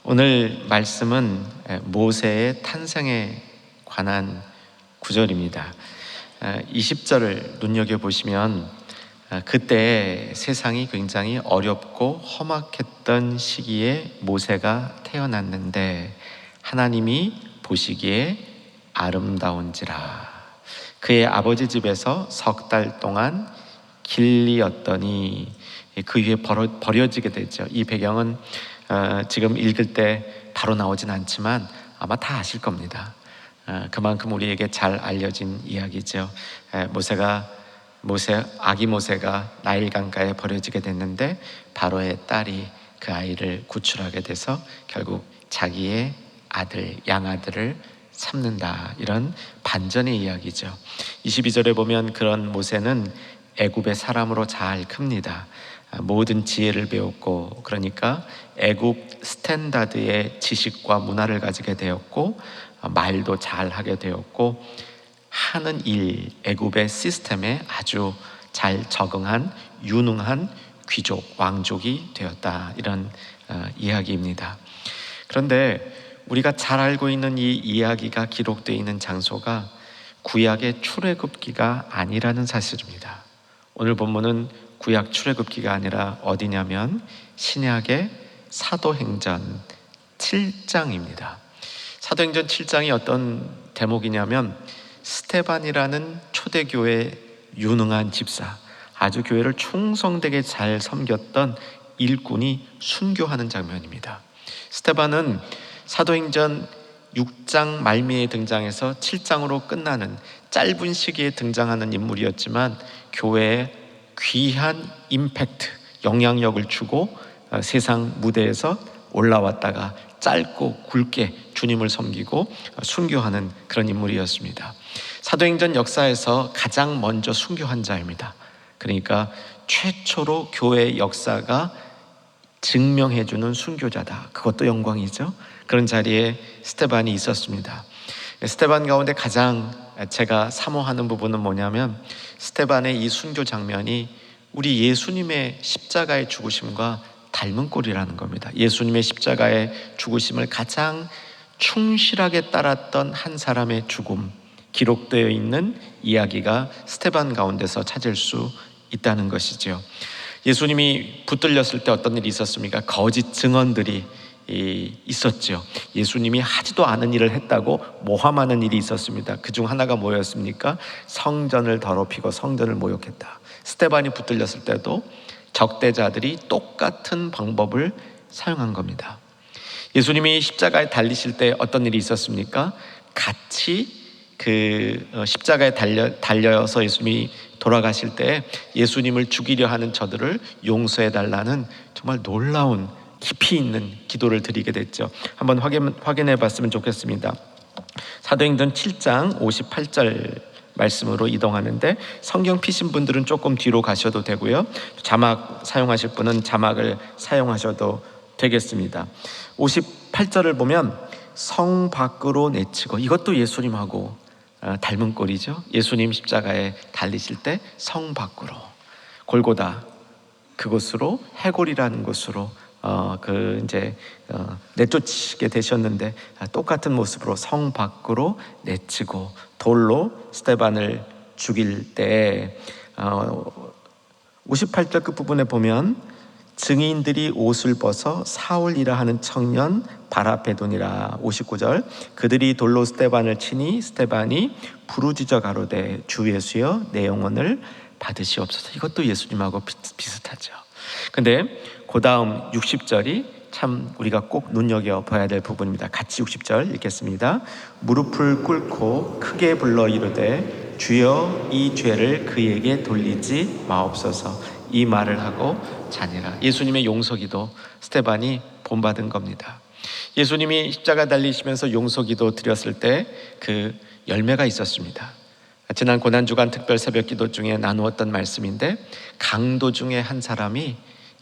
오늘 말씀은 모세의 탄생에 관한 구절입니다. 20절을 눈여겨보시면 그때 세상이 굉장히 어렵고 험악했던 시기에 모세가 태어났는데 하나님이 보시기에 아름다운지라. 그의 아버지 집에서 석 달 동안 길리었더니 그 위에 버려지게 되죠. 이 배경은 지금 읽을 때 바로 나오진 않지만 아마 다 아실 겁니다. 그만큼 우리에게 잘 알려진 이야기죠. 아기 모세가 나일 강가에 버려지게 됐는데 바로의 딸이 그 아이를 구출하게 돼서 결국 자기의 아들, 양아들을 삼는다. 이런 반전의 이야기죠. 22절에 보면 그런 모세는 애굽의 사람으로 잘 큽니다. 모든 지혜를 배웠고, 그러니까 애굽 스탠다드의 지식과 문화를 가지게 되었고, 말도 잘 하게 되었고, 하는 일, 애굽의 시스템에 아주 잘 적응한 유능한 귀족, 왕족이 되었다. 이런 이야기입니다. 그런데 우리가 잘 알고 있는 이 이야기가 기록되어 있는 장소가 구약의 출애굽기가 아니라는 사실입니다. 오늘 본문은 구약 출애굽기가 아니라 어디냐면 신약의 사도행전 7장입니다. 사도행전 7장이 어떤 대목이냐면 스데반이라는 초대교회 유능한 집사, 아주 교회를 충성되게 잘 섬겼던 일꾼이 순교하는 장면입니다. 스데반은 사도행전 6장 말미에 등장해서 7장으로 끝나는 짧은 시기에 등장하는 인물이었지만 교회에 귀한 임팩트, 영향력을 주고 세상 무대에서 올라왔다가 짧고 굵게 주님을 섬기고 순교하는 그런 인물이었습니다. 사도행전 역사에서 가장 먼저 순교한 자입니다. 그러니까 최초로 교회 역사가 증명해주는 순교자다. 그것도 영광이죠. 그런 자리에 스데반이 있었습니다. 스데반 가운데 가장 제가 사모하는 부분은 뭐냐면 스데반의 이 순교 장면이 우리 예수님의 십자가의 죽으심과 닮은 꼴이라는 겁니다. 예수님의 십자가의 죽으심을 가장 충실하게 따랐던 한 사람의 죽음, 기록되어 있는 이야기가 스데반 가운데서 찾을 수 있다는 것이죠. 예수님이 붙들렸을 때 어떤 일이 있었습니까? 거짓 증언들이 있었죠. 예수님이 하지도 않은 일을 했다고 모함하는 일이 있었습니다. 그중 하나가 뭐였습니까? 성전을 더럽히고 성전을 모욕했다. 스데반이 붙들렸을 때도 적대자들이 똑같은 방법을 사용한 겁니다. 예수님이 십자가에 달리실 때 어떤 일이 있었습니까? 같이 십자가에 달려서 예수님이 돌아가실 때 예수님을 죽이려 하는 저들을 용서해 달라는 정말 놀라운 깊이 있는 기도를 드리게 됐죠. 한번 확인해 봤으면 좋겠습니다. 사도행전 7장 58절 말씀으로 이동하는데 성경 피신 분들은 조금 뒤로 가셔도 되고요. 자막 사용하실 분은 자막을 사용하셔도 되겠습니다. 58절을 보면 성 밖으로 내치고, 이것도 예수님하고 닮은 꼴이죠. 예수님 십자가에 달리실 때 성 밖으로, 골고다 그곳으로, 해골이라는 곳으로 내쫓게 되셨는데 똑같은 모습으로 성 밖으로 내치고 돌로 스데반을 죽일 때 58절 끝부분에 보면 증인들이 옷을 벗어 사울이라 하는 청년 바라베돈이라. 59절 그들이 돌로 스데반을 치니 스데반이 부르짖어 가로되 주 예수여 내 영혼을 받으시옵소서. 이것도 예수님하고 비슷하죠. 근데 그 다음 60절이 참 우리가 꼭 눈여겨봐야 될 부분입니다. 같이 60절 읽겠습니다. 무릎을 꿇고 크게 불러 이르되 주여 이 죄를 그에게 돌리지 마옵소서. 이 말을 하고 자니라. 예수님의 용서기도 스데반이 본받은 겁니다. 예수님이 십자가 달리시면서 용서기도 드렸을 때 그 열매가 있었습니다. 지난 고난주간 특별 새벽기도 중에 나누었던 말씀인데 강도 중에 한 사람이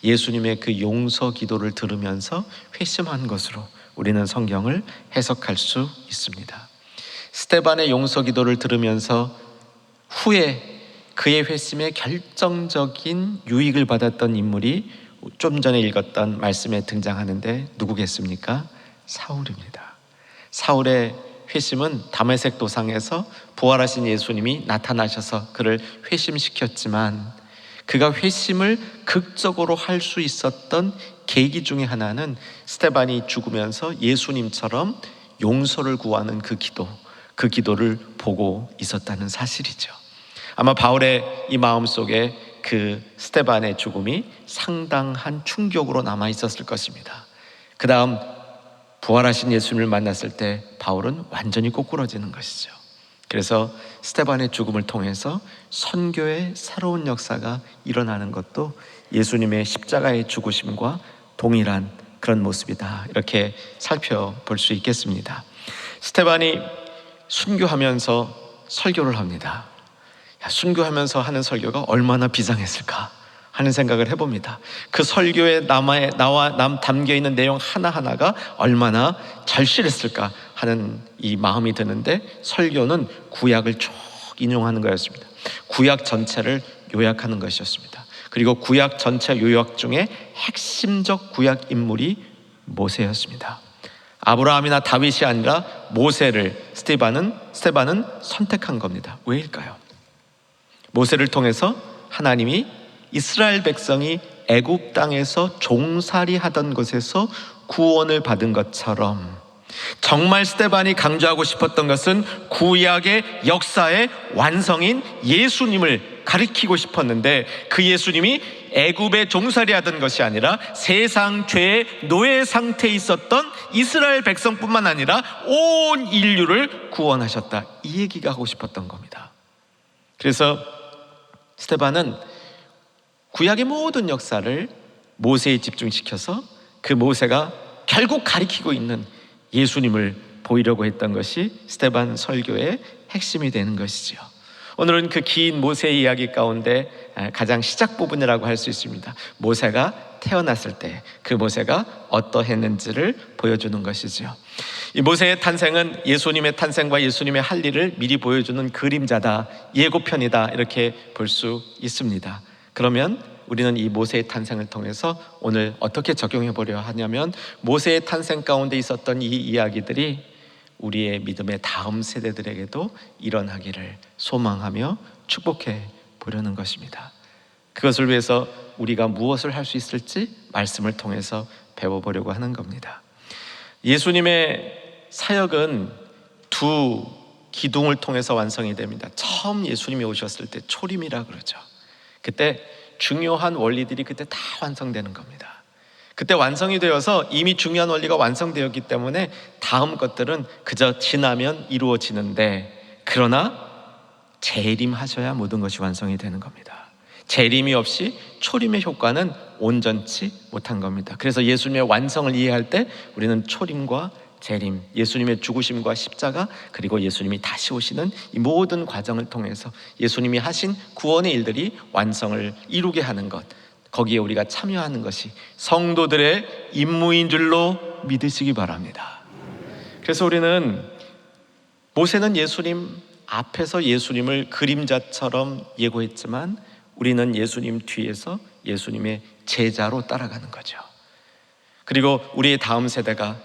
예수님의 그 용서 기도를 들으면서 회심한 것으로 우리는 성경을 해석할 수 있습니다. 스데반의 용서 기도를 들으면서 후에 그의 회심에 결정적인 유익을 받았던 인물이 좀 전에 읽었던 말씀에 등장하는데 누구겠습니까? 사울입니다. 사울의 회심은 다메섹 도상에서 부활하신 예수님이 나타나셔서 그를 회심시켰지만, 그가 회심을 극적으로 할 수 있었던 계기 중에 하나는 스데반이 죽으면서 예수님처럼 용서를 구하는 그 기도를 보고 있었다는 사실이죠. 아마 바울의 이 마음속에 그 스데반의 죽음이 상당한 충격으로 남아 있었을 것입니다. 그 다음 부활하신 예수님을 만났을 때 바울은 완전히 꼬꾸러지는 것이죠. 그래서 스데반의 죽음을 통해서 선교의 새로운 역사가 일어나는 것도 예수님의 십자가의 죽으심과 동일한 그런 모습이다, 이렇게 살펴볼 수 있겠습니다. 스데반이 순교하면서 설교를 합니다. 순교하면서 하는 설교가 얼마나 비장했을까 하는 생각을 해봅니다. 그 설교에 담겨있는 내용 하나하나가 얼마나 절실했을까 하는 이 마음이 드는데, 설교는 구약을 쭉 인용하는 거였습니다. 구약 전체를 요약하는 것이었습니다. 그리고 구약 전체 요약 중에 핵심적 구약 인물이 모세였습니다. 아브라함이나 다윗이 아니라 모세를 스데반은 선택한 겁니다. 왜일까요? 모세를 통해서 하나님이 이스라엘 백성이 애굽 땅에서 종살이 하던 곳에서 구원을 받은 것처럼, 정말 스데반이 강조하고 싶었던 것은 구약의 역사의 완성인 예수님을 가리키고 싶었는데, 그 예수님이 애굽에 종살이 하던 것이 아니라 세상 죄의 노예 상태에 있었던 이스라엘 백성뿐만 아니라 온 인류를 구원하셨다, 이 얘기가 하고 싶었던 겁니다. 그래서 스데반은 구약의 모든 역사를 모세에 집중시켜서 그 모세가 결국 가리키고 있는 예수님을 보이려고 했던 것이 스데반 설교의 핵심이 되는 것이지요. 오늘은 그 긴 모세의 이야기 가운데 가장 시작 부분이라고 할 수 있습니다. 모세가 태어났을 때 그 모세가 어떠했는지를 보여주는 것이지요. 이 모세의 탄생은 예수님의 탄생과 예수님의 할 일을 미리 보여주는 그림자다, 예고편이다, 이렇게 볼 수 있습니다. 그러면 우리는 이 모세의 탄생을 통해서 오늘 어떻게 적용해 보려 하냐면, 모세의 탄생 가운데 있었던 이 이야기들이 우리의 믿음의 다음 세대들에게도 일어나기를 소망하며 축복해 보려는 것입니다. 그것을 위해서 우리가 무엇을 할 수 있을지 말씀을 통해서 배워보려고 하는 겁니다. 예수님의 사역은 두 기둥을 통해서 완성이 됩니다. 처음 예수님이 오셨을 때 초림이라 그러죠. 그때 중요한 원리들이 그때 다 완성되는 겁니다. 그때 완성이 되어서 이미 중요한 원리가 완성되었기 때문에 다음 것들은 그저 지나면 이루어지는데, 그러나 재림하셔야 모든 것이 완성이 되는 겁니다. 재림이 없이 초림의 효과는 온전치 못한 겁니다. 그래서 예수님의 완성을 이해할 때 우리는 초림과 재림, 예수님의 죽으심과 십자가, 그리고 예수님이 다시 오시는 이 모든 과정을 통해서 예수님이 하신 구원의 일들이 완성을 이루게 하는 것, 거기에 우리가 참여하는 것이 성도들의 임무인 줄로 믿으시기 바랍니다. 그래서 우리는 모세는 예수님 앞에서 예수님을 그림자처럼 예고했지만, 우리는 예수님 뒤에서 예수님의 제자로 따라가는 거죠. 그리고 우리의 다음 세대가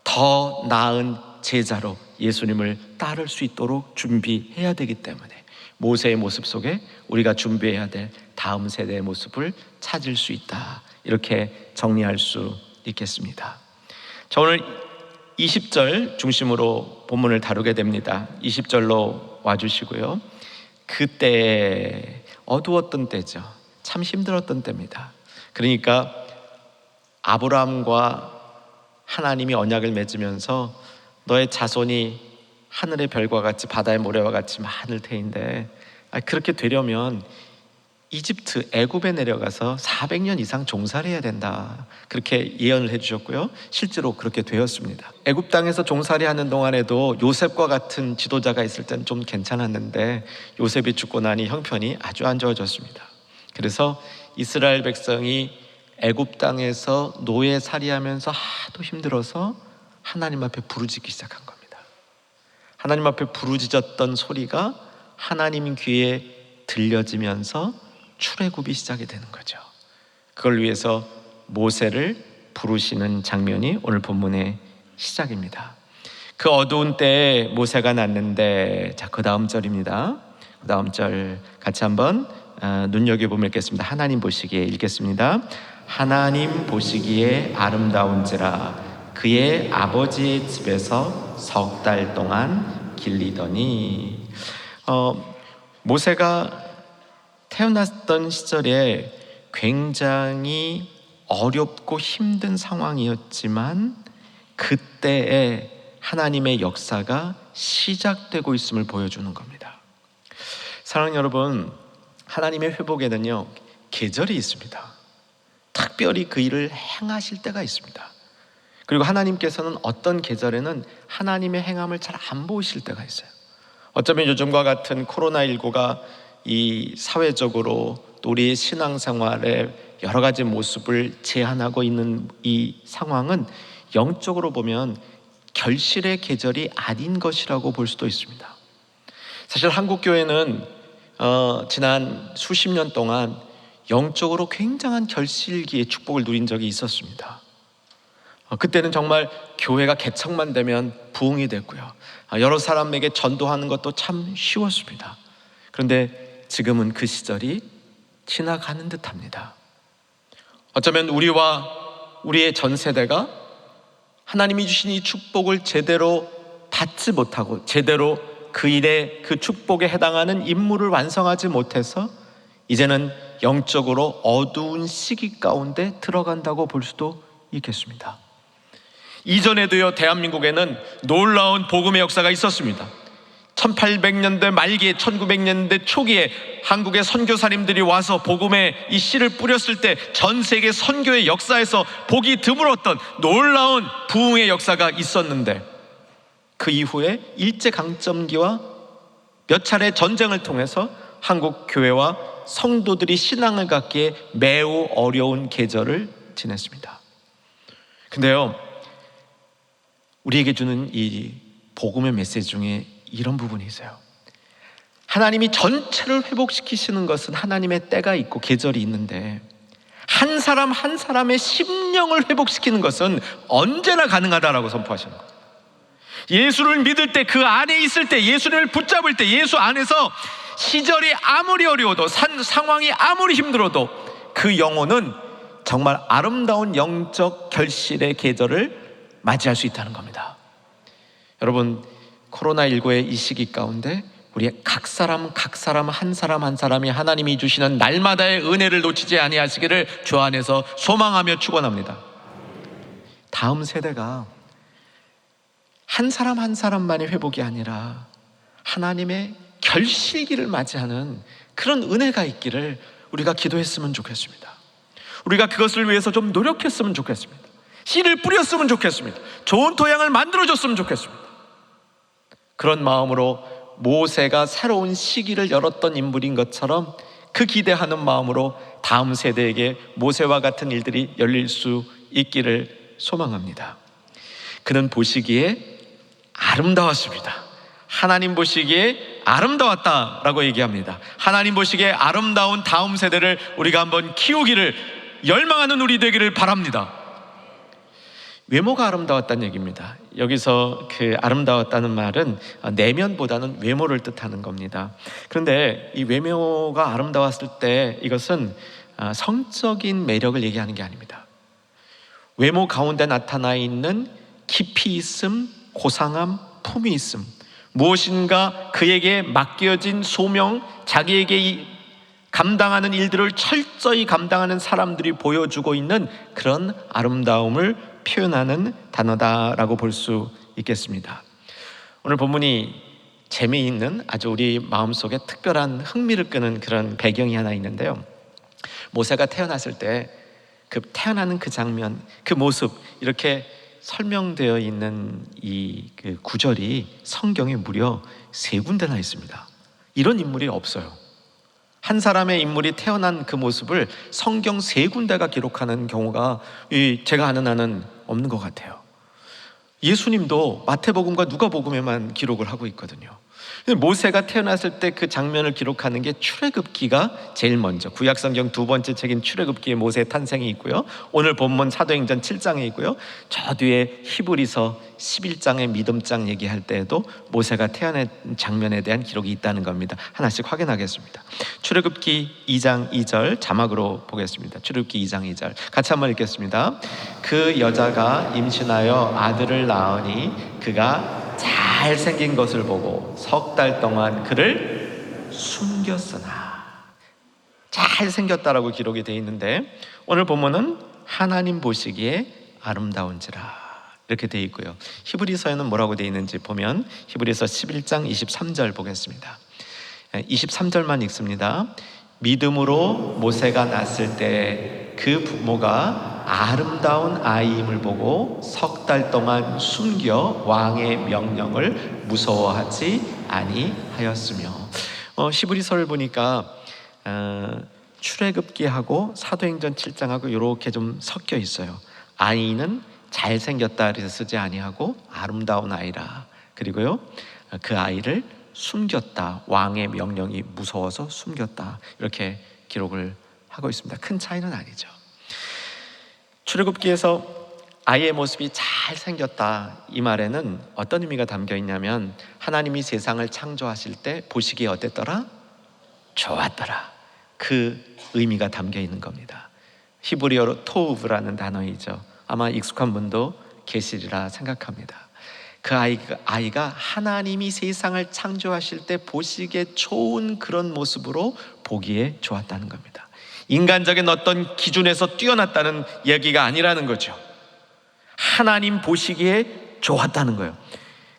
더 나은 제자로 예수님을 따를 수 있도록 준비해야 되기 때문에 모세의 모습 속에 우리가 준비해야 될 다음 세대의 모습을 찾을 수 있다, 이렇게 정리할 수 있겠습니다. 자, 오늘 20절 중심으로 본문을 다루게 됩니다. 20절로 와주시고요. 그때 어두웠던 때죠. 참 힘들었던 때입니다. 그러니까 아브라함과 하나님이 언약을 맺으면서 너의 자손이 하늘의 별과 같이 바다의 모래와 같이 많을 테인데, 그렇게 되려면 이집트 애굽에 내려가서 400년 이상 종살이해야 된다, 그렇게 예언을 해주셨고요. 실제로 그렇게 되었습니다. 애굽 땅에서 종살이하는 동안에도 요셉과 같은 지도자가 있을 때는 좀 괜찮았는데, 요셉이 죽고 나니 형편이 아주 안 좋아졌습니다. 그래서 이스라엘 백성이 애굽 땅에서 노예살이하면서 하도 힘들어서 하나님 앞에 부르짖기 시작한 겁니다. 하나님 앞에 부르짖었던 소리가 하나님 귀에 들려지면서 출애굽이 시작이 되는 거죠. 그걸 위해서 모세를 부르시는 장면이 오늘 본문의 시작입니다. 그 어두운 때에 모세가 났는데, 자, 그 다음 절입니다. 그 다음 절 같이 한번 눈여겨보면 읽겠습니다. 하나님 보시기에 읽겠습니다. 하나님 보시기에 아름다운지라 그의 아버지의 집에서 3달 동안 길리더니. 모세가 태어났던 시절에 굉장히 어렵고 힘든 상황이었지만 그때에 하나님의 역사가 시작되고 있음을 보여주는 겁니다. 사랑하는 여러분, 하나님의 회복에는요 계절이 있습니다. 특별히 그 일을 행하실 때가 있습니다. 그리고 하나님께서는 어떤 계절에는 하나님의 행함을 잘 안 보이실 때가 있어요. 어쩌면 요즘과 같은 코로나19가 이 사회적으로 또 우리의 신앙생활에 여러 가지 모습을 제한하고 있는 이 상황은 영적으로 보면 결실의 계절이 아닌 것이라고 볼 수도 있습니다. 사실 한국교회는 지난 수십 년 동안 영적으로 굉장한 결실기의 축복을 누린 적이 있었습니다. 그때는 정말 교회가 개척만 되면 부흥이 됐고요, 여러 사람에게 전도하는 것도 참 쉬웠습니다. 그런데 지금은 그 시절이 지나가는 듯합니다. 어쩌면 우리와 우리의 전 세대가 하나님이 주신 이 축복을 제대로 받지 못하고 제대로 그 일에 그 축복에 해당하는 임무를 완성하지 못해서 이제는 영적으로 어두운 시기 가운데 들어간다고 볼 수도 있겠습니다. 이전에도요 대한민국에는 놀라운 복음의 역사가 있었습니다. 1800년대 말기에 1900년대 초기에 한국의 선교사님들이 와서 복음의 이 씨를 뿌렸을 때 전 세계 선교의 역사에서 보기 드물었던 놀라운 부흥의 역사가 있었는데, 그 이후에 일제강점기와 몇 차례 전쟁을 통해서 한국 교회와 성도들이 신앙을 갖기에 매우 어려운 계절을 지냈습니다. 근데요, 우리에게 주는 이 복음의 메시지 중에 이런 부분이 있어요. 하나님이 전체를 회복시키시는 것은 하나님의 때가 있고 계절이 있는데, 한 사람 한 사람의 심령을 회복시키는 것은 언제나 가능하다라고 선포하시는 거예요. 예수를 믿을 때, 그 안에 있을 때, 예수를 붙잡을 때, 예수 안에서 시절이 아무리 어려워도, 상황이 아무리 힘들어도 그 영혼은 정말 아름다운 영적 결실의 계절을 맞이할 수 있다는 겁니다. 여러분, 코로나19의 이 시기 가운데 우리 각 사람 한 사람이 하나님이 주시는 날마다의 은혜를 놓치지 아니하시기를 주 안에서 소망하며 축원합니다. 다음 세대가 한 사람 한 사람만의 회복이 아니라 하나님의 결실기를 맞이하는 그런 은혜가 있기를 우리가 기도했으면 좋겠습니다. 우리가 그것을 위해서 좀 노력했으면 좋겠습니다. 씨를 뿌렸으면 좋겠습니다. 좋은 토양을 만들어줬으면 좋겠습니다. 그런 마음으로 모세가 새로운 시기를 열었던 인물인 것처럼 그 기대하는 마음으로 다음 세대에게 모세와 같은 일들이 열릴 수 있기를 소망합니다. 그는 보시기에 아름다웠습니다. 하나님 보시기에 아름다웠다라고 얘기합니다. 하나님 보시기에 아름다운 다음 세대를 우리가 한번 키우기를 열망하는 우리 되기를 바랍니다. 외모가 아름다웠다는 얘기입니다. 여기서 그 아름다웠다는 말은 내면보다는 외모를 뜻하는 겁니다. 그런데 이 외모가 아름다웠을 때 이것은 성적인 매력을 얘기하는 게 아닙니다. 외모 가운데 나타나 있는 깊이 있음, 고상함, 품이 있음, 무엇인가 그에게 맡겨진 소명, 자기에게 감당하는 일들을 철저히 감당하는 사람들이 보여주고 있는 그런 아름다움을 표현하는 단어다라고 볼 수 있겠습니다. 오늘 본문이 재미있는, 아주 우리 마음속에 특별한 흥미를 끄는 그런 배경이 하나 있는데요, 모세가 태어났을 때 그 태어나는 그 장면, 그 모습, 이렇게 설명되어 있는 이 그 구절이 성경에 무려 3군데나 있습니다. 이런 인물이 없어요. 한 사람의 인물이 태어난 그 모습을 성경 3군데가 기록하는 경우가 제가 아는 한은 없는 것 같아요. 예수님도 마태복음과 누가복음에만 기록을 하고 있거든요. 모세가 태어났을 때 그 장면을 기록하는 게 출애굽기가 제일 먼저, 구약성경 두 번째 책인 출애굽기에 모세의 탄생이 있고요, 오늘 본문 사도행전 7장에 있고요, 저 뒤에 히브리서 11장의 믿음장 얘기할 때에도 모세가 태어난 장면에 대한 기록이 있다는 겁니다. 하나씩 확인하겠습니다. 출애굽기 2장 2절 자막으로 보겠습니다. 출애굽기 2장 2절 같이 한번 읽겠습니다. 그 여자가 임신하여 아들을 낳으니 그가 잘생긴 것을 보고 석 달 동안 그를 숨겼으나. 잘생겼다라고 기록이 되어 있는데 오늘 본문은 하나님 보시기에 아름다운지라 이렇게 되어 있고요, 히브리서에는 뭐라고 되어 있는지 보면 히브리서 11장 23절 보겠습니다. 23절만 읽습니다. 믿음으로 모세가 낳았을 때 그 부모가 아름다운 아이임을 보고 석 달 동안 숨겨 왕의 명령을 무서워하지 아니하였으며. 히브리서를 보니까 출애굽기하고 사도행전 7장하고 이렇게 좀 섞여 있어요. 아이는 잘생겼다 그래서 쓰지 아니하고 아름다운 아이라, 그리고요 그 아이를 숨겼다, 왕의 명령이 무서워서 숨겼다, 이렇게 기록을 하고 있습니다. 큰 차이는 아니죠. 출애굽기에서 아이의 모습이 잘생겼다 이 말에는 어떤 의미가 담겨 있냐면 하나님이 세상을 창조하실 때 보시기에 어땠더라? 좋았더라, 그 의미가 담겨 있는 겁니다. 히브리어로 토우브라는 단어이죠. 아마 익숙한 분도 계시리라 생각합니다. 그 아이가 하나님이 세상을 창조하실 때 보시기에 좋은 그런 모습으로 보기에 좋았다는 겁니다. 인간적인 어떤 기준에서 뛰어났다는 얘기가 아니라는 거죠. 하나님 보시기에 좋았다는 거예요.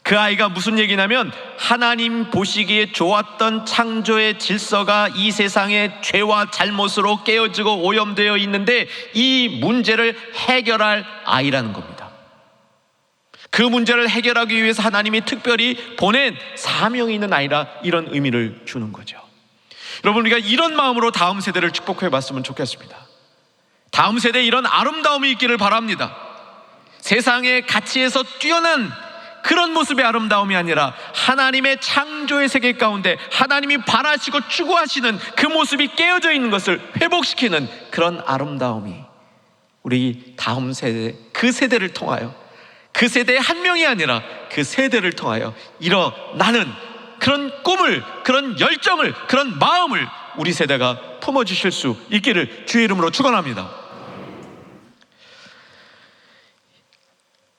그 아이가 무슨 얘기냐면 하나님 보시기에 좋았던 창조의 질서가 이 세상의 죄와 잘못으로 깨어지고 오염되어 있는데 이 문제를 해결할 아이라는 겁니다. 그 문제를 해결하기 위해서 하나님이 특별히 보낸 사명이 있는 아이라, 이런 의미를 주는 거죠. 여러분, 우리가 이런 마음으로 다음 세대를 축복해 봤으면 좋겠습니다. 다음 세대에 이런 아름다움이 있기를 바랍니다. 세상의 가치에서 뛰어난 그런 모습의 아름다움이 아니라 하나님의 창조의 세계 가운데 하나님이 바라시고 추구하시는 그 모습이 깨어져 있는 것을 회복시키는 그런 아름다움이 우리 다음 세대, 그 세대를 통하여, 그 세대의 한 명이 아니라 그 세대를 통하여 일어나는 그런 꿈을, 그런 열정을, 그런 마음을 우리 세대가 품어주실 수 있기를 주의 이름으로 축원합니다.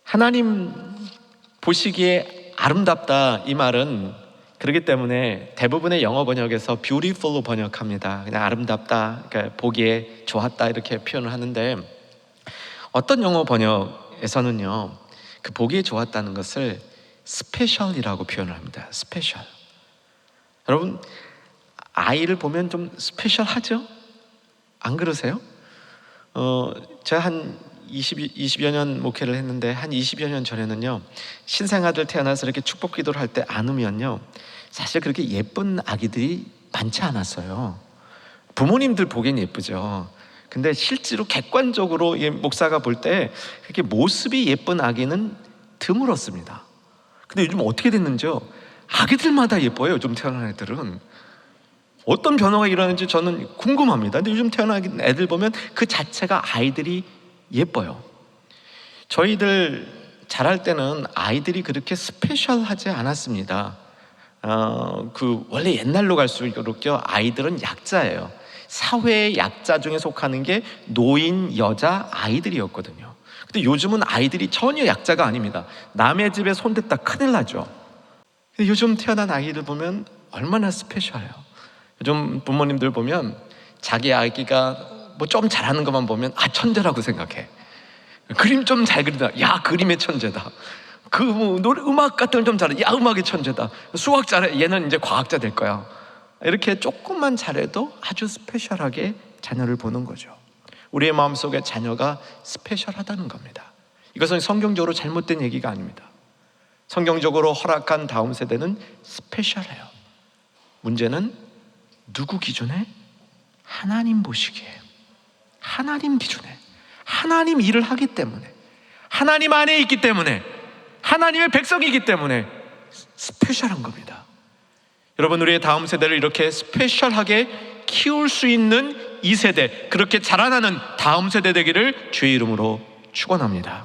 하나님 보시기에 아름답다 이 말은 그렇기 때문에 대부분의 영어 번역에서 beautiful로 번역합니다. 그냥 아름답다, 그러니까 보기에 좋았다 이렇게 표현을 하는데, 어떤 영어 번역에서는요 그 보기에 좋았다는 것을 스페셜이라고 표현을 합니다. 스페셜. 여러분, 아이를 보면 좀 스페셜하죠? 안 그러세요? 제가 한 20여 년 목회를 했는데 한 20여 년 전에는요 신생아들 태어나서 이렇게 축복 기도를 할 때 안으면요 사실 그렇게 예쁜 아기들이 많지 않았어요. 부모님들 보기엔 예쁘죠. 근데 실제로 객관적으로 목사가 볼 때 그렇게 모습이 예쁜 아기는 드물었습니다. 근데 요즘 어떻게 됐는지요? 아기들마다 예뻐요. 요즘 태어난 애들은. 어떤 변화가 일어나는지 저는 궁금합니다. 근데 요즘 태어난 애들 보면 그 자체가 아이들이 예뻐요. 저희들 자랄 때는 아이들이 그렇게 스페셜하지 않았습니다. 원래 옛날로 갈수록요 아이들은 약자예요. 사회의 약자 중에 속하는 게 노인, 여자, 아이들이었거든요. 근데 요즘은 아이들이 전혀 약자가 아닙니다. 남의 집에 손댔다 큰일 나죠. 근데 요즘 태어난 아이들 보면 얼마나 스페셜해요. 요즘 부모님들 보면 자기 아기가 뭐 좀 잘하는 것만 보면 천재라고 생각해. 그림 좀 잘 그린다, 야 그림의 천재다. 노래 음악 같은 걸 좀 잘해, 야 음악의 천재다. 수학 잘해, 얘는 이제 과학자 될 거야. 이렇게 조금만 잘해도 아주 스페셜하게 자녀를 보는 거죠. 우리의 마음속에 자녀가 스페셜하다는 겁니다. 이것은 성경적으로 잘못된 얘기가 아닙니다. 성경적으로 허락한 다음 세대는 스페셜해요. 문제는 누구 기준에? 하나님 보시기에, 하나님 기준에, 하나님 일을 하기 때문에, 하나님 안에 있기 때문에, 하나님의 백성이기 때문에 스페셜한 겁니다. 여러분, 우리의 다음 세대를 이렇게 스페셜하게 키울 수 있는 이 세대, 그렇게 자라나는 다음 세대 되기를 주의 이름으로 축원합니다.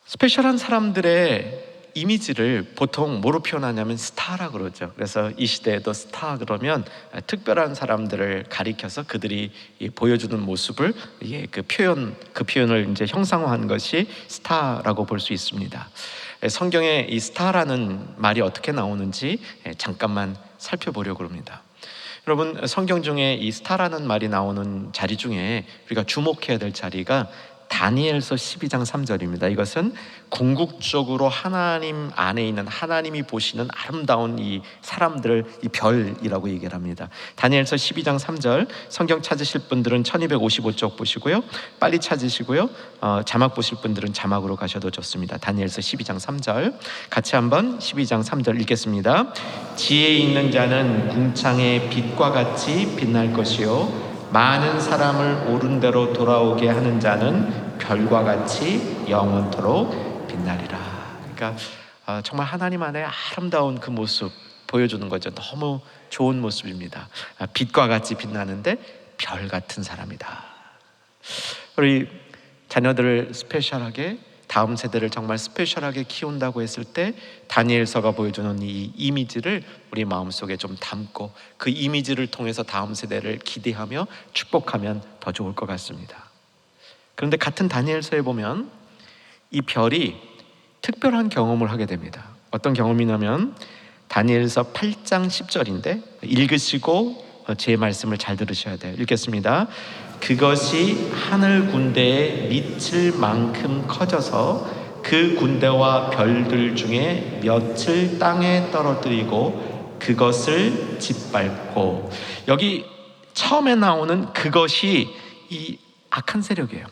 스페셜한 사람들의 이미지를 보통 뭐로 표현하냐면 스타라 그러죠. 그래서 이 시대에도 스타 그러면 특별한 사람들을 가리켜서 그들이 보여주는 모습을 그 표현을 이제 형상화한 것이 스타라고 볼 수 있습니다. 성경에 이 스타라는 말이 어떻게 나오는지 잠깐만 살펴보려고 합니다. 여러분, 성경 중에 이 스타라는 말이 나오는 자리 중에 우리가 주목해야 될 자리가 다니엘서 12장 3절입니다. 이것은 궁극적으로 하나님 안에 있는, 하나님이 보시는 아름다운 이 사람들을 이 별이라고 얘기를 합니다. 다니엘서 12장 3절, 성경 찾으실 분들은 1255쪽 보시고요, 빨리 찾으시고요, 자막 보실 분들은 자막으로 가셔도 좋습니다. 다니엘서 12장 3절 같이 한번 12장 3절 읽겠습니다. 지혜 있는 자는 궁창의 빛과 같이 빛날 것이요, 많은 사람을 옳은 대로 돌아오게 하는 자는 별과 같이 영원토록 빛나리라. 그러니까 정말 하나님 안에 아름다운 그 모습 보여주는 거죠. 너무 좋은 모습입니다. 빛과 같이 빛나는데 별 같은 사람이다. 우리 자녀들을 스페셜하게, 다음 세대를 정말 스페셜하게 키운다고 했을 때 다니엘서가 보여주는 이 이미지를 우리 마음속에 좀 담고 그 이미지를 통해서 다음 세대를 기대하며 축복하면 더 좋을 것 같습니다. 그런데 같은 다니엘서에 보면 이 별이 특별한 경험을 하게 됩니다. 어떤 경험이냐면 다니엘서 8장 10절인데 읽으시고 제 말씀을 잘 들으셔야 돼요. 읽겠습니다. 그것이 하늘 군대에 미칠 만큼 커져서 그 군대와 별들 중에 몇을 땅에 떨어뜨리고 그것을 짓밟고, 여기 처음에 나오는 그것이 이 악한 세력이에요.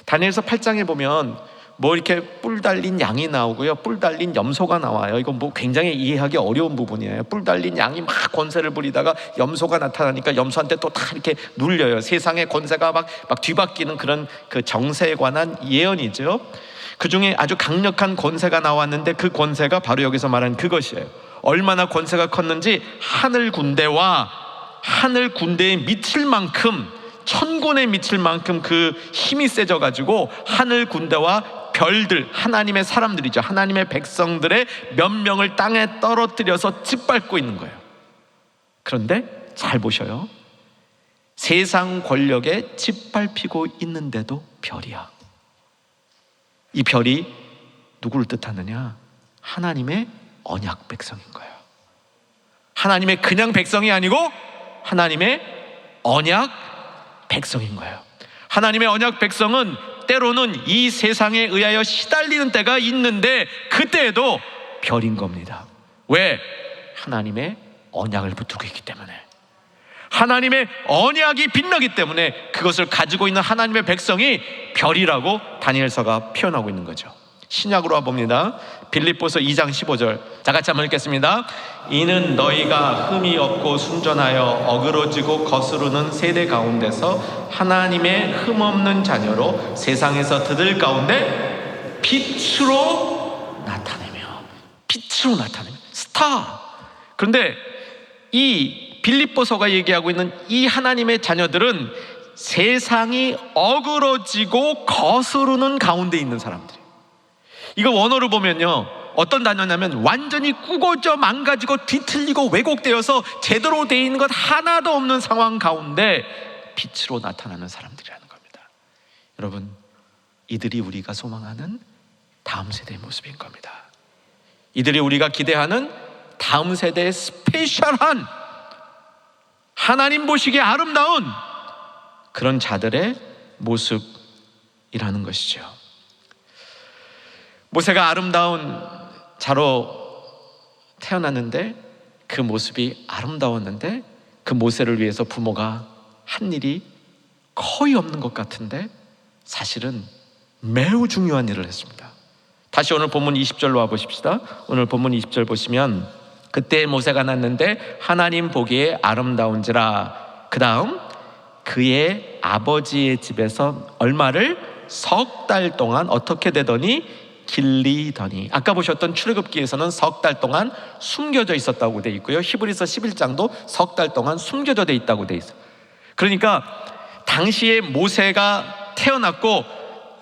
다니엘서 8장에 보면 뭐 이렇게 뿔 달린 양이 나오고요, 뿔 달린 염소가 나와요. 이건 뭐 굉장히 이해하기 어려운 부분이에요. 뿔 달린 양이 막 권세를 부리다가 염소가 나타나니까 염소한테 또 다 이렇게 눌려요. 세상의 권세가 막 뒤바뀌는 그런 그 정세에 관한 예언이죠. 그 중에 아주 강력한 권세가 나왔는데 그 권세가 바로 여기서 말하는 그것이에요. 얼마나 권세가 컸는지 하늘 군대와 하늘 군대에 미칠 만큼, 천군에 미칠 만큼 그 힘이 세져가지고 하늘 군대와 별들, 하나님의 사람들이죠, 하나님의 백성들의 몇 명을 땅에 떨어뜨려서 짓밟고 있는 거예요. 그런데 잘 보셔요. 세상 권력에 짓밟히고 있는데도 별이야. 이 별이 누구를 뜻하느냐? 하나님의 언약 백성인 거예요. 하나님의 그냥 백성이 아니고 하나님의 언약 백성인 거예요. 하나님의 언약 백성은 때로는 이 세상에 의하여 시달리는 때가 있는데 그때에도 별인 겁니다. 왜? 하나님의 언약을 붙들고 있기 때문에, 하나님의 언약이 빛나기 때문에 그것을 가지고 있는 하나님의 백성이 별이라고 다니엘서가 표현하고 있는 거죠. 신약으로 와봅니다. 빌립보서 2장 15절, 자 같이 한번 읽겠습니다. 이는 너희가 흠이 없고 순전하여 어그러지고 거스르는 세대 가운데서 하나님의 흠없는 자녀로 세상에서 그들 가운데 빛으로 나타내며, 빛으로 나타내며, 스타. 그런데 이 빌립보서가 얘기하고 있는 이 하나님의 자녀들은 세상이 어그러지고 거스르는 가운데 있는 사람들. 이거 원어로 보면요, 어떤 단어냐면 완전히 꾸겨져 망가지고 뒤틀리고 왜곡되어서 제대로 되어 있는 것 하나도 없는 상황 가운데 빛으로 나타나는 사람들이라는 겁니다. 여러분, 이들이 우리가 소망하는 다음 세대의 모습인 겁니다. 이들이 우리가 기대하는 다음 세대의 스페셜한, 하나님 보시기에 아름다운 그런 자들의 모습이라는 것이죠. 모세가 아름다운 자로 태어났는데 그 모습이 아름다웠는데 그 모세를 위해서 부모가 한 일이 거의 없는 것 같은데 사실은 매우 중요한 일을 했습니다. 다시 오늘 본문 20절로 와보십시다. 오늘 본문 20절 보시면 그때 모세가 났는데 하나님 보기에 아름다운지라. 그 다음 그의 아버지의 집에서 얼마를? 석 달 동안 어떻게 되더니 길리더니. 아까 보셨던 출애굽기에서는 석 달 동안 숨겨져 있었다고 돼 있고요, 히브리서 11장도 석 달 동안 숨겨져 돼 있다고 돼 있어요. 그러니까 당시에 모세가 태어났고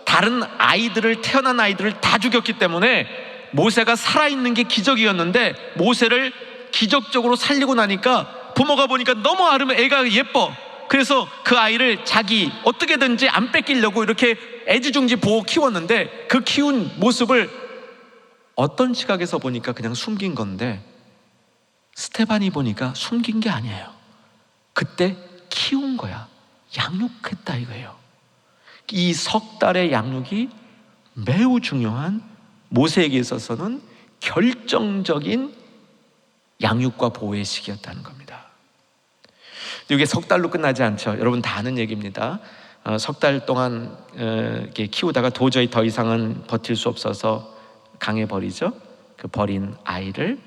다른 아이들을, 태어난 아이들을 다 죽였기 때문에 모세가 살아있는 게 기적이었는데, 모세를 기적적으로 살리고 나니까 부모가 보니까 너무 애가 예뻐. 그래서 그 아이를 자기 어떻게든지 안 뺏기려고 이렇게 애지중지 보호 키웠는데, 그 키운 모습을 어떤 시각에서 보니까 그냥 숨긴 건데, 스테반이 보니까 숨긴 게 아니에요. 그때 키운 거야. 양육했다 이거예요. 이 석 달의 양육이 매우 중요한, 모세에게 있어서는 결정적인 양육과 보호의 시기였다는 겁니다. 이게 석 달로 끝나지 않죠. 여러분 다 아는 얘기입니다. 석 달 동안 이렇게 키우다가 도저히 더 이상은 버틸 수 없어서 강해버리죠. 그 버린 아이를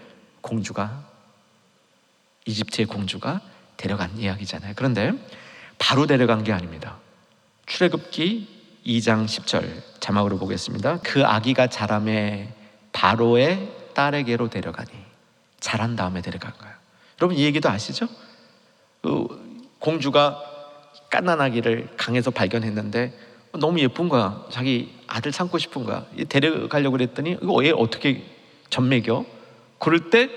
이집트의 공주가 데려간 이야기잖아요. 그런데 바로 데려간 게 아닙니다. 출애굽기 2장 10절 자막으로 보겠습니다. 그 아기가 자라매 바로의 딸에게로 데려가니. 자란 다음에 데려간 거예요. 여러분 이 얘기도 아시죠? 공주가 갓난아기를 강에서 발견했는데 너무 예쁜 거야. 자기 아들 삼고 싶은 거야. 데려가려고 그랬더니 이거 얘 어떻게 젖먹여? 그럴 때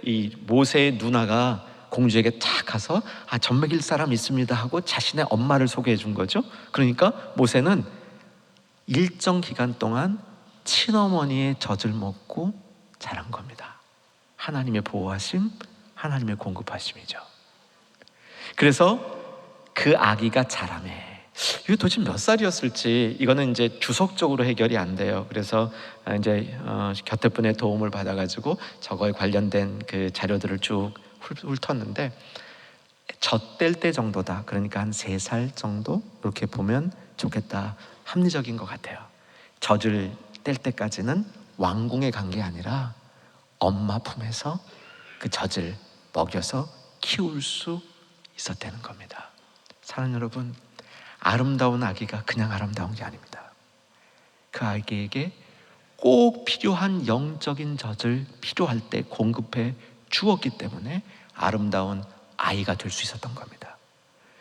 이 모세의 누나가 공주에게 탁 가서 젖먹일 사람 있습니다 하고 자신의 엄마를 소개해 준 거죠. 그러니까 모세는 일정 기간 동안 친어머니의 젖을 먹고 자란 겁니다. 하나님의 보호하심, 하나님의 공급하심이죠. 그래서 그 아기가 자라매. 이게 도대체 몇 살이었을지 이거는 이제 주석적으로 해결이 안 돼요. 그래서 이제 겨태분의 도움을 받아가지고 저거에 관련된 그 자료들을 쭉 훑었는데, 젖뗄 때 정도다. 그러니까 한 3살 정도 이렇게 보면 좋겠다. 합리적인 것 같아요. 젖을 뗄 때까지는 왕궁에 간 게 아니라 엄마 품에서 그 젖을 먹여서 키울 수 있었다는 겁니다. 사랑하는 여러분, 아름다운 아기가 그냥 아름다운 게 아닙니다. 그 아기에게 꼭 필요한 영적인 젖을 필요할 때 공급해 주었기 때문에 아름다운 아이가 될 수 있었던 겁니다.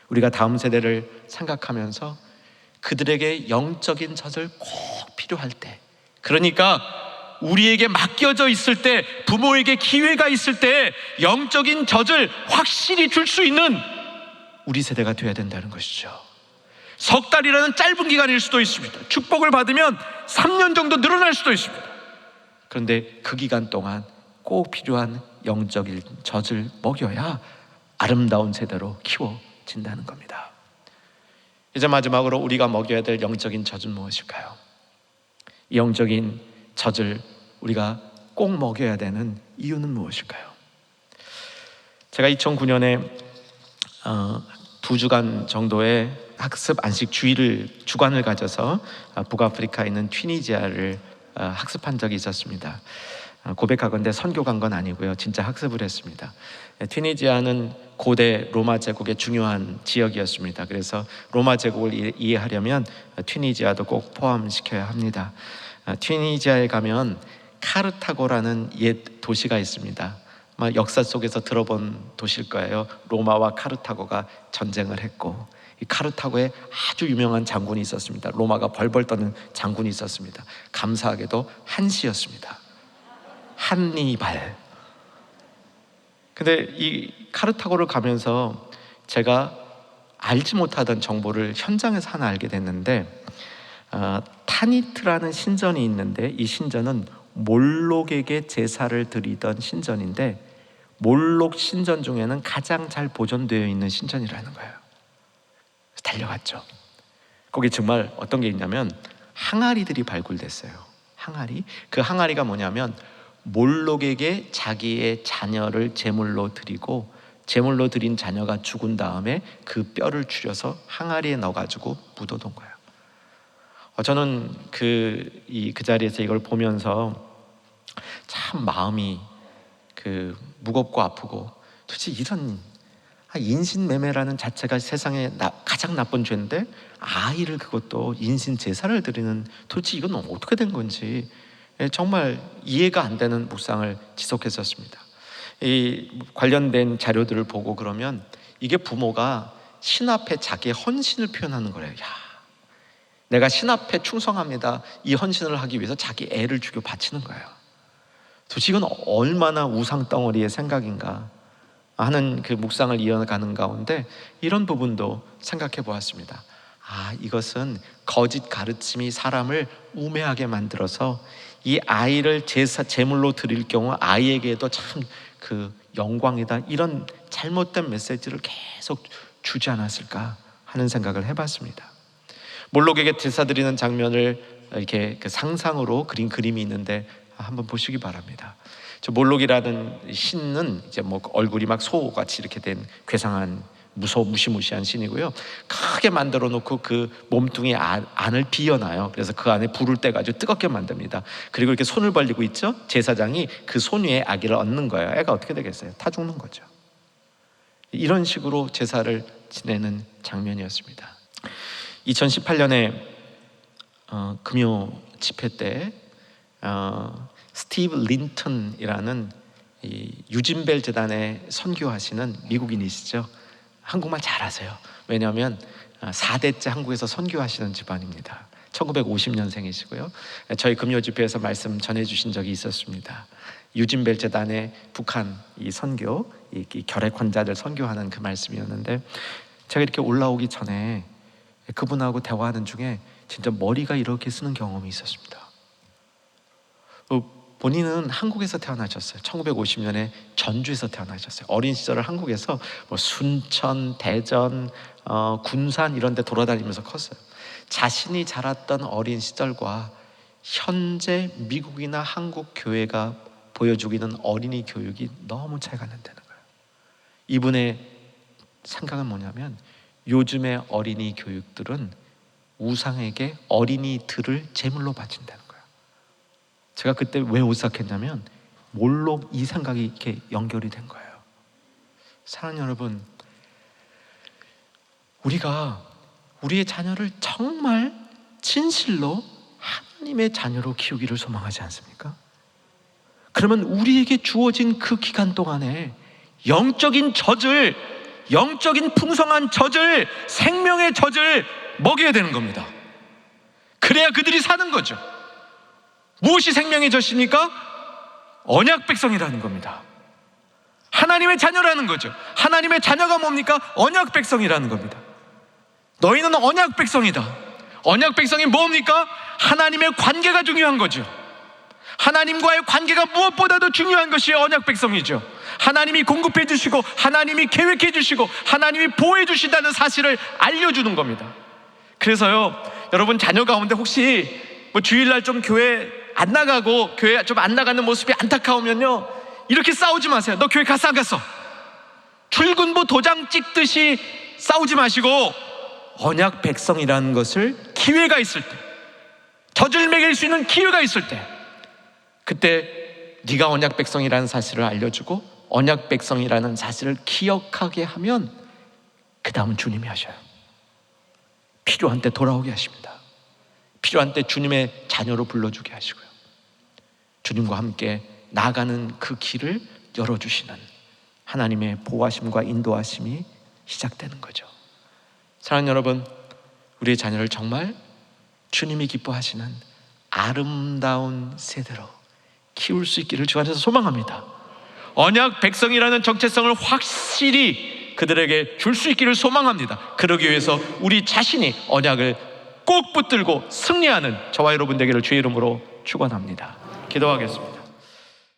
우리가 다음 세대를 생각하면서 그들에게 영적인 젖을 꼭 필요할 때, 그러니까 우리에게 맡겨져 있을 때, 부모에게 기회가 있을 때 영적인 젖을 확실히 줄 수 있는 우리 세대가 되어야 된다는 것이죠. 석 달이라는 짧은 기간일 수도 있습니다. 축복을 받으면 3년 정도 늘어날 수도 있습니다. 그런데 그 기간 동안 꼭 필요한 영적인 젖을 먹여야 아름다운 세대로 키워진다는 겁니다. 이제 마지막으로 우리가 먹여야 될 영적인 젖은 무엇일까요? 이 영적인 젖을 우리가 꼭 먹여야 되는 이유는 무엇일까요? 제가 2009년에 2주간 정도의 학습 안식 주간을 가져서 북아프리카에 있는 튀니지아를 학습한 적이 있었습니다. 고백하건대 선교 간 건 아니고요, 진짜 학습을 했습니다. 튀니지아는 고대 로마 제국의 중요한 지역이었습니다. 그래서 로마 제국을 이해하려면 튀니지아도 꼭 포함시켜야 합니다. 튀니지아에 가면 카르타고라는 옛 도시가 있습니다. 아마 역사 속에서 들어본 도시일 거예요. 로마와 카르타고가 전쟁을 했고, 이 카르타고에 아주 유명한 장군이 있었습니다. 로마가 벌벌 떠는 장군이 있었습니다. 감사하게도 한시였습니다. 한니발. 근데 이 카르타고를 가면서 제가 알지 못하던 정보를 현장에서 하나 알게 됐는데, 타니트라는 신전이 있는데, 이 신전은 몰록에게 제사를 드리던 신전인데, 몰록 신전 중에는 가장 잘 보존되어 있는 신전이라는 거예요. 달려갔죠. 거기 정말 어떤 게 있냐면 항아리들이 발굴됐어요. 항아리. 그 항아리가 뭐냐면 몰록에게 자기의 자녀를 제물로 드리고, 제물로 드린 자녀가 죽은 다음에 그 뼈를 추려서 항아리에 넣어가지고 묻어둔 거예요. 저는 그 자리에서 이걸 보면서 참 마음이 무겁고 아프고, 도대체 이런 인신매매라는 자체가 세상에 가장 나쁜 죄인데, 아이를 그것도 인신 제사를 드리는, 도대체 이건 어떻게 된 건지 정말 이해가 안 되는 묵상을 지속했었습니다. 이 관련된 자료들을 보고 그러면 이게 부모가 신 앞에 자기의 헌신을 표현하는 거래요. 야, 내가 신 앞에 충성합니다. 이 헌신을 하기 위해서 자기 애를 죽여 바치는 거예요. 도대체 이건 얼마나 우상덩어리의 생각인가 하는 그 묵상을 이어가는 가운데 이런 부분도 생각해 보았습니다. 이것은 거짓 가르침이 사람을 우매하게 만들어서 이 아이를 제물로 드릴 경우 아이에게도 참 그 영광이다, 이런 잘못된 메시지를 계속 주지 않았을까 하는 생각을 해봤습니다. 몰록에게 제사 드리는 장면을 이렇게 그 상상으로 그린 그림이 있는데 한번 보시기 바랍니다. 저 몰록이라는 신은 이제 뭐 얼굴이 막 소같이 이렇게 된 괴상한 무시무시한 신이고요. 크게 만들어 놓고 그 몸뚱이 안을 비워놔요. 그래서 그 안에 불을 떼가지고 뜨겁게 만듭니다. 그리고 이렇게 손을 벌리고 있죠. 제사장이 그 손 위에 아기를 얹는 거예요. 애가 어떻게 되겠어요? 타 죽는 거죠. 이런 식으로 제사를 지내는 장면이었습니다. 2018년에 금요 집회 때 스티브 린턴이라는 이 유진벨 재단에 선교하시는 미국인이시죠. 한국말 잘하세요. 왜냐하면 4대째 한국에서 선교하시는 집안입니다. 1950년생이시고요. 저희 금요 집회에서 말씀 전해주신 적이 있었습니다. 유진벨 재단의 북한 이 선교, 이 결핵 환자들 선교하는 그 말씀이었는데, 제가 이렇게 올라오기 전에 그분하고 대화하는 중에 진짜 머리가 이렇게 쓰는 경험이 있었습니다. 본인은 한국에서 태어나셨어요. 1950년에 전주에서 태어나셨어요. 어린 시절을 한국에서 뭐 순천, 대전, 군산 이런 데 돌아다니면서 컸어요. 자신이 자랐던 어린 시절과 현재 미국이나 한국 교회가 보여주고 있는 어린이 교육이 너무 차이가 난다는 거예요. 이분의 생각은 뭐냐면 요즘의 어린이 교육들은 우상에게 어린이들을 제물로 바친다는 거예요. 제가 그때 왜 오싹했냐면 몰록 이 생각이 이렇게 연결이 된 거예요. 사랑하는 여러분, 우리가 우리의 자녀를 정말 진실로 하나님의 자녀로 키우기를 소망하지 않습니까? 그러면 우리에게 주어진 그 기간 동안에 영적인 젖을, 영적인 풍성한 젖을, 생명의 젖을 먹여야 되는 겁니다. 그래야 그들이 사는 거죠. 무엇이 생명의 젖입니까? 언약 백성이라는 겁니다. 하나님의 자녀라는 거죠. 하나님의 자녀가 뭡니까? 언약 백성이라는 겁니다. 너희는 언약 백성이다. 언약 백성이 뭡니까? 하나님의 관계가 중요한 거죠. 하나님과의 관계가 무엇보다도 중요한 것이 언약 백성이죠. 하나님이 공급해 주시고 하나님이 계획해 주시고 하나님이 보호해 주신다는 사실을 알려주는 겁니다. 그래서요, 여러분 자녀 가운데 혹시 뭐 주일날 좀 교회 안 나가고 교회 좀 안 나가는 모습이 안타까우면요, 이렇게 싸우지 마세요. 너 교회 갔어 안 갔어? 출근부 도장 찍듯이 싸우지 마시고 언약 백성이라는 것을 기회가 있을 때, 젖을 먹일 수 있는 기회가 있을 때, 그때 네가 언약 백성이라는 사실을 알려주고 언약 백성이라는 사실을 기억하게 하면 그 다음은 주님이 하셔요. 필요한 때 돌아오게 하십니다. 필요한 때 주님의 자녀로 불러주게 하시고요, 주님과 함께 나아가는 그 길을 열어주시는 하나님의 보호하심과 인도하심이 시작되는 거죠. 사랑하는 여러분, 우리의 자녀를 정말 주님이 기뻐하시는 아름다운 세대로 키울 수 있기를 주 안에서 소망합니다. 언약 백성이라는 정체성을 확실히 그들에게 줄 수 있기를 소망합니다. 그러기 위해서 우리 자신이 언약을 꼭 붙들고 승리하는 저와 여러분 되기를 주의 이름으로 축원합니다. 기도하겠습니다.